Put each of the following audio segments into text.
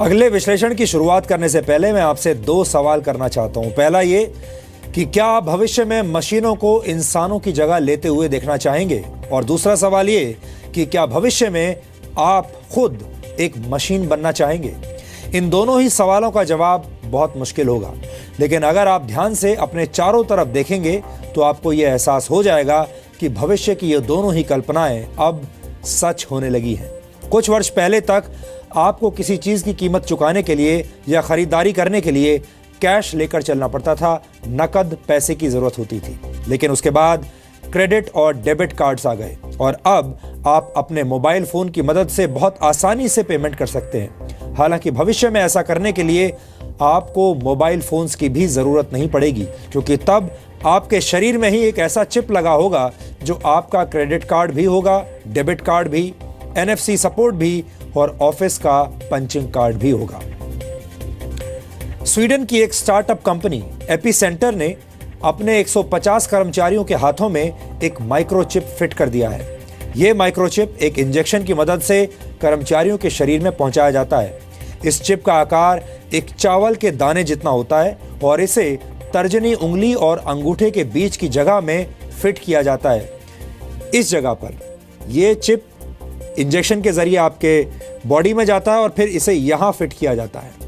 अगले विश्लेषण की शुरुआत करने से पहले मैं आपसे 2 सवाल करना चाहता हूं। पहला ये कि क्या आप भविष्य में मशीनों को इंसानों की जगह लेते हुए देखना चाहेंगे, और दूसरा सवाल ये कि क्या भविष्य में आप खुद एक मशीन बनना चाहेंगे। इन दोनों ही सवालों का जवाब बहुत मुश्किल होगा, लेकिन अगर आप ध्यान से अपने चारों तरफ देखेंगे तो आपको यह एहसास हो जाएगा कि भविष्य की ये दोनों ही कल्पनाएं अब सच होने लगी हैं। कुछ वर्ष पहले तक आपको किसी चीज की कीमत चुकाने के लिए या खरीदारी करने के लिए कैश लेकर चलना पड़ता था, नकद पैसे की जरूरत होती थी। लेकिन उसके बाद क्रेडिट और डेबिट कार्ड्स आ गए और अब आप अपने मोबाइल फोन की मदद से बहुत आसानी से पेमेंट कर सकते हैं। हालांकि भविष्य में ऐसा करने के लिए आपको मोबाइल फोन्स की भी जरूरत नहीं पड़ेगी, क्योंकि तब आपके शरीर में ही एक ऐसा चिप लगा होगा जो आपका क्रेडिट कार्ड भी होगा, डेबिट कार्ड भी, NFC सपोर्ट भी और ऑफिस का पंचिंग कार्ड भी होगा। स्वीडन की एक स्टार्टअप कंपनी एपीसेंटर ने अपने 150 कर्मचारियों के हाथों में एक माइक्रोचिप फिट कर दिया है। यह माइक्रोचिप एक इंजेक्शन की मदद से कर्मचारियों के शरीर में पहुंचाया जाता है। इस चिप का आकार एक चावल के दाने जितना होता है और इसे तर्जनी उंगली और अंगूठे के बीच की जगह में फिट किया जाता है। इस जगह पर यह चिप इंजेक्शन के जरिए आपके बॉडी में जाता है और फिर इसे यहां फिट किया जाता है।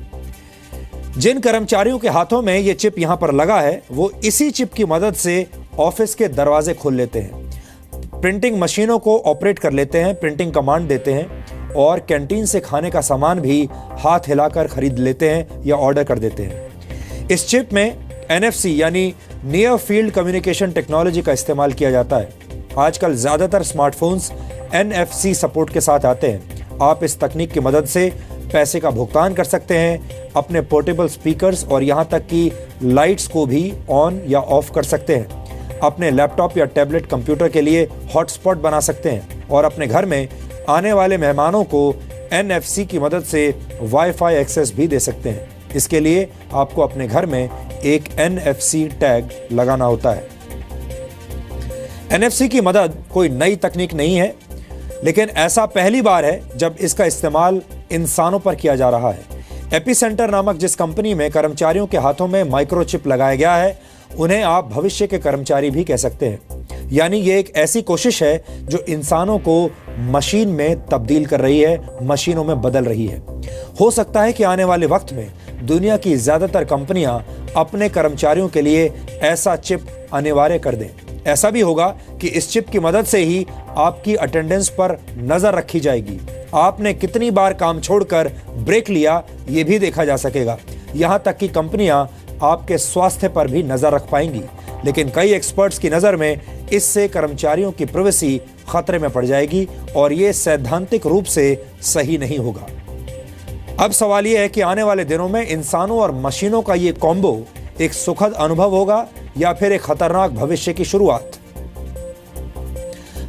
जिन कर्मचारियों के हाथों में यह चिप यहां पर लगा है, वो इसी चिप की मदद से ऑफिस के दरवाजे खोल लेते हैं, प्रिंटिंग मशीनों को ऑपरेट कर लेते हैं, प्रिंटिंग कमांड देते हैं और कैंटीन से खाने का सामान भी हाथ हिलाकर खरीद लेते हैं या ऑर्डर कर देते हैं। इस चिप में NFC यानी नियर फील्ड कम्युनिकेशन टेक्नोलॉजी का इस्तेमाल किया जाता है। आजकल ज्यादातर स्मार्टफोन्स NFC सपोर्ट के साथ आते हैं। आप इस तकनीक की मदद से पैसे का भुगतान कर सकते हैं, अपने पोर्टेबल स्पीकर्स और यहां तक कि लाइट्स को भी ऑन या ऑफ कर सकते हैं, अपने लैपटॉप या टैबलेट कंप्यूटर के लिए हॉटस्पॉट बना सकते हैं और अपने घर में आने वाले मेहमानों को NFC की मदद से वाईफाई एक्सेस भी दे सकते हैं। इसके लिए आपको अपने घर में एक NFC टैग लगाना होता है। NFC की मदद कोई नई तकनीक नहीं है, लेकिन ऐसा पहली बार है जब इसका इस्तेमाल इंसानों पर किया जा रहा है। एपीसेंटर नामक जिस कंपनी में कर्मचारियों के हाथों में माइक्रोचिप लगाया गया है, उन्हें आप भविष्य के कर्मचारी भी कह सकते हैं। यानी ये एक ऐसी कोशिश है जो इंसानों को मशीन में तब्दील कर रही है, मशीनों में बदल रही है। हो सकता है कि आने वाले वक्त में दुनिया की ज्यादातर कंपनियां अपने कर्मचारियों के लिए ऐसा चिप अनिवार्य कर दें। ऐसा भी होगा कि इस चिप की मदद से ही आपकी अटेंडेंस पर नजर रखी जाएगी। आपने कितनी बार काम छोड़कर ब्रेक लिया, यह भी देखा जा सकेगा। यहां तक कि कंपनियां आपके स्वास्थ्य पर भी नजर रख पाएंगी। लेकिन कई एक्सपर्ट्स की नजर में इससे कर्मचारियों की प्राइवेसी खतरे में पड़ जाएगी और यह सैद्धांतिक रूप से सही नहीं होगा। अब सवाल यह है कि आने वाले दिनों में इंसानों और मशीनों का यह कॉम्बो एक सुखद अनुभव होगा या फिर एक खतरनाक भविष्य की शुरुआत।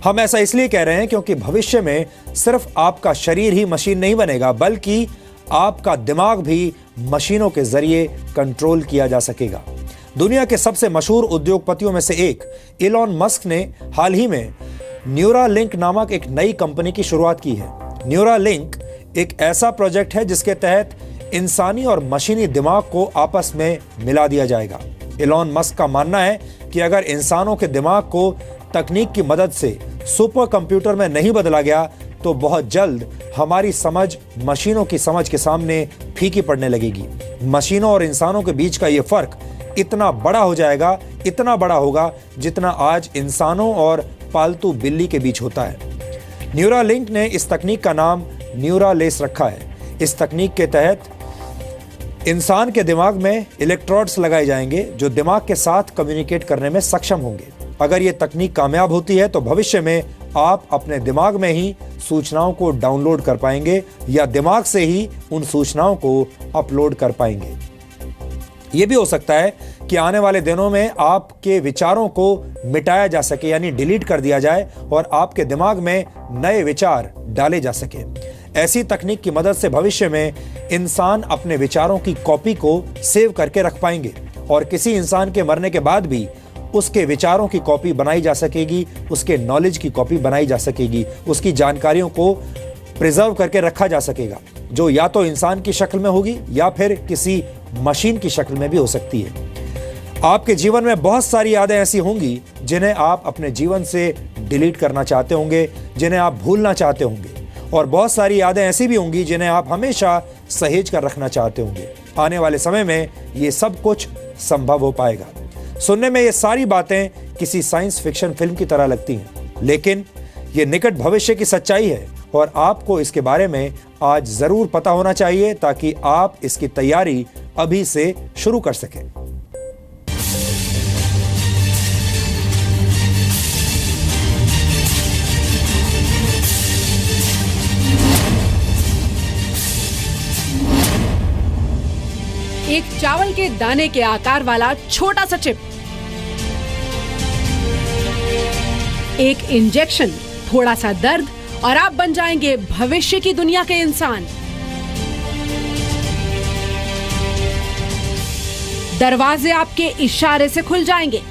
हम ऐसा इसलिए कह रहे हैं क्योंकि भविष्य में सिर्फ आपका शरीर ही मशीन नहीं बनेगा, बल्कि आपका दिमाग भी मशीनों के जरिए कंट्रोल किया जा सकेगा। दुनिया के सबसे मशहूर उद्योगपतियों में से एक इलॉन मस्क ने हाल ही में न्यूरालिंक नामक एक नई कंपनी की शुरुआत की है। न्यूरालिंक एक ऐसा प्रोजेक्ट है जिसके तहत इंसानी और मशीनी दिमाग को आपस में मिला दिया जाएगा। इलॉन मस्क का मानना है कि अगर इंसानों के दिमाग को तकनीक की मदद से सुपर कंप्यूटर में नहीं बदला गया तो बहुत जल्द हमारी समझ मशीनों की समझ के सामने फीकी पड़ने लगेगी। मशीनों और इंसानों के बीच का यह फर्क इतना बड़ा हो जाएगा, इतना बड़ा होगा जितना आज इंसानों और पालतू बिल्ली के बीच होता है। न्यूरालिंक ने इस तकनीक का नाम न्यूरालेस रखा है। इस तकनीक के तहत इंसान के दिमाग में इलेक्ट्रोड्स लगाए जाएंगे जो दिमाग के साथ कम्युनिकेट करने में सक्षम होंगे। अगर यह तकनीक कामयाब होती है तो भविष्य में आप अपने दिमाग में ही सूचनाओं को डाउनलोड कर पाएंगे या दिमाग से ही उन सूचनाओं को अपलोड कर पाएंगे। यह भी हो सकता है कि आने वाले दिनों में आपके विचारों को मिटाया जा सके, यानी डिलीट कर दिया जाए और आपके दिमाग में नए विचार डाले जा सके। ऐसी तकनीक की मदद से भविष्य में इंसान अपने विचारों की कॉपी को सेव करके रख पाएंगे और किसी इंसान के मरने के बाद भी उसके विचारों की कॉपी बनाई जा सकेगी, उसके नॉलेज की कॉपी बनाई जा सकेगी, उसकी जानकारियों को प्रिजर्व करके रखा जा सकेगा, जो या तो इंसान की शक्ल में होगी या फिर किसी मशीन की शक्ल में भी हो सकती है। आपके जीवन में बहुत सारी यादें ऐसी होंगी जिन्हें आप अपने जीवन से डिलीट करना चाहते होंगे, जिन्हें आप भूलना चाहते होंगे, और बहुत सारी यादें ऐसी भी होंगी जिन्हें आप हमेशा सहेज कर रखना चाहते होंगे। आने वाले समय में ये सब कुछ संभव हो पाएगा। सुनने में ये सारी बातें किसी साइंस फिक्शन फिल्म की तरह लगती हैं, लेकिन ये निकट भविष्य की सच्चाई है और आपको इसके बारे में आज जरूर पता होना चाहिए ताकि आप इसकी तैयारी अभी से शुरू कर सकें। एक चावल के दाने के आकार वाला छोटा सा चिप, एक इंजेक्शन, थोड़ा सा दर्द और आप बन जाएंगे भविष्य की दुनिया के इंसान। दरवाजे आपके इशारे से खुल जाएंगे।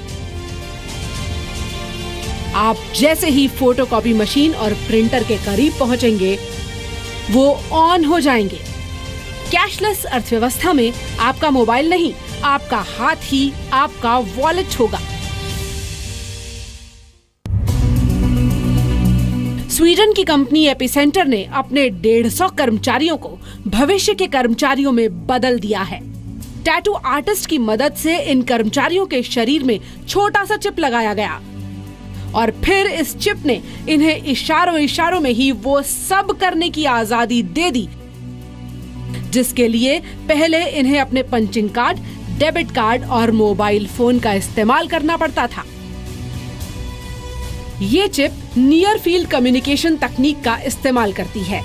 आप जैसे ही फोटोकॉपी मशीन और प्रिंटर के करीब पहुंचेंगे, वो ऑन हो जाएंगे। कैशलेस अर्थव्यवस्था में आपका मोबाइल नहीं, आपका हाथ ही आपका वॉलेट होगा। स्वीडन की कंपनी एपिसेंटर ने अपने 150 कर्मचारियों को भविष्य के कर्मचारियों में बदल दिया है। टैटू आर्टिस्ट की मदद से इन कर्मचारियों के शरीर में छोटा सा चिप लगाया गया और फिर इस चिप ने इन्हें इशारों में ही वो सब करने की आजादी दे दी जिसके लिए पहले इन्हें अपने पंचिंग कार्ड, डेबिट कार्ड और मोबाइल फोन का इस्तेमाल करना पड़ता था। ये चिप नियर फील्ड कम्युनिकेशन तकनीक का इस्तेमाल करती है।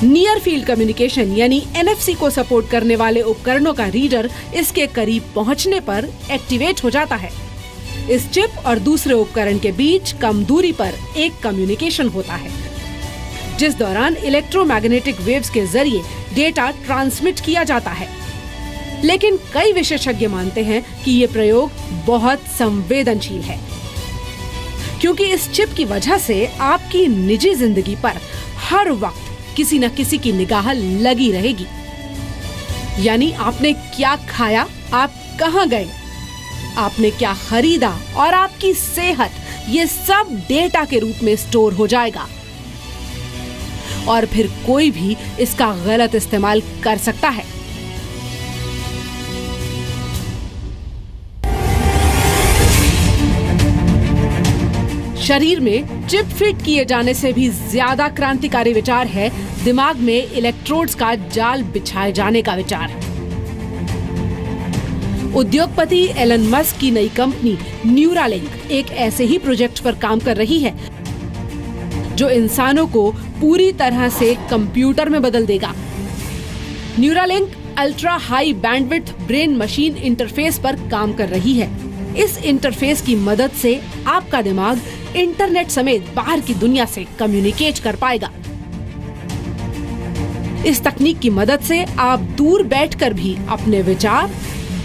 नियर फील्ड कम्युनिकेशन यानी एनएफसी को सपोर्ट करने वाले उपकरणों का रीडर इसके करीब पहुंचने पर एक्टिवेट हो जाता है। इस चिप और दूसरे उपकरण के बीच कम दूरी पर एक कम्युनिकेशन होता है, जिस दौरान इलेक्ट्रोमैग्नेटिक वेव्स के जरिए डेटा ट्रांसमिट किया जाता है। लेकिन कई विशेषज्ञ मानते हैं कि ये प्रयोग बहुत संवेदनशील है, क्योंकि इस चिप की वजह से आपकी निजी जिंदगी पर हर वक्त किसी न किसी की निगाह लगी रहेगी। यानी आपने क्या खाया, आप कहाँ गए, आपने क्या खरीदा और आपकी सेहत, ये सब डेटा के रूप में स्टोर हो जाएगा और फिर कोई भी इसका गलत इस्तेमाल कर सकता है। शरीर में चिप फिट किए जाने से भी ज्यादा क्रांतिकारी विचार है दिमाग में इलेक्ट्रोड्स का जाल बिछाए जाने का विचार। उद्योगपति एलन मस्क की नई कंपनी न्यूरालिंक एक ऐसे ही प्रोजेक्ट पर काम कर रही है जो इंसानों को पूरी तरह से कंप्यूटर में बदल देगा। Neuralink ultra high bandwidth brain machine interface पर काम कर रही है। इस इंटरफेस की मदद से आपका दिमाग इंटरनेट समेत बाहर की दुनिया से कम्युनिकेट कर पाएगा। इस तकनीक की मदद से आप दूर बैठकर भी अपने विचार,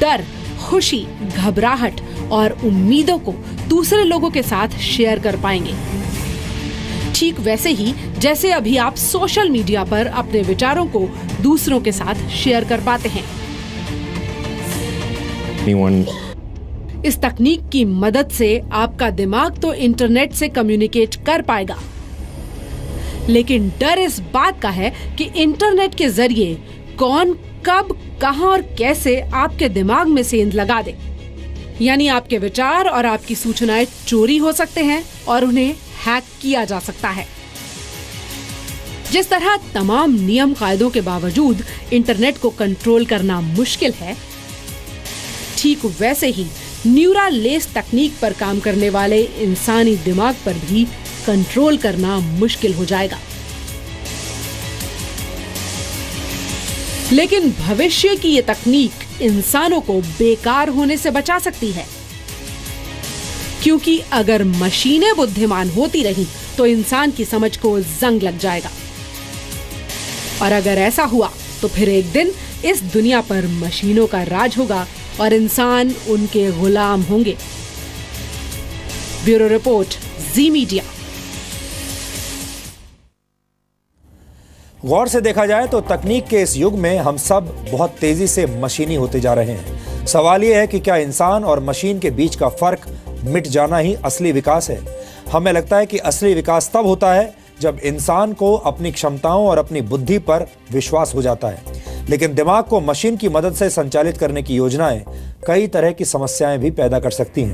डर, खुशी, घबराहट और उम्मीदों को दूसरे लोगों के साथ शेयर कर पाएंगे। ठीक वैसे ही जैसे अभी आप सोशल मीडिया पर अपने विचारों को दूसरों के साथ शेयर कर पाते हैं। इस तकनीक की मदद से आपका दिमाग तो इंटरनेट से कम्युनिकेट कर पाएगा, लेकिन डर इस बात का है कि इंटरनेट के जरिए कौन, कब, कहां और कैसे आपके दिमाग में सेंध लगा दे। यानी आपके विचार और आपकी सूचनाएं चोरी हो सकते हैं और उन्हें हैक किया जा सकता है। जिस तरह तमाम नियम कायदों के बावजूद इंटरनेट को कंट्रोल करना मुश्किल है, ठीक वैसे ही न्यूरालेस तकनीक पर काम करने वाले इंसानी दिमाग पर भी कंट्रोल करना मुश्किल हो जाएगा। लेकिन भविष्य की ये तकनीक इंसानों को बेकार होने से बचा सकती है, क्योंकि अगर मशीनें बुद्धिमान होती रहीं तो इंसान की समझ को जंग लग जाएगा। और अगर ऐसा हुआ तो फिर एक दिन इस दुनिया पर मशीनों का राज होगा और इंसान उनके गुलाम होंगे। ब्यूरो रिपोर्ट, जी मीडिया। गौर से देखा जाए तो तकनीक के इस युग में हम सब बहुत तेजी से मशीनी होते जा रहे हैं। सवाल यह है कि क्या इंसान और मशीन के बीच का फर्क मिट जाना ही असली विकास है? हमें लगता है कि असली विकास तब होता है जब इंसान को अपनी क्षमताओं और अपनी बुद्धि पर विश्वास हो जाता है। लेकिन दिमाग को मशीन की मदद से संचालित करने की योजनाएं कई तरह की समस्याएं भी पैदा कर सकती हैं।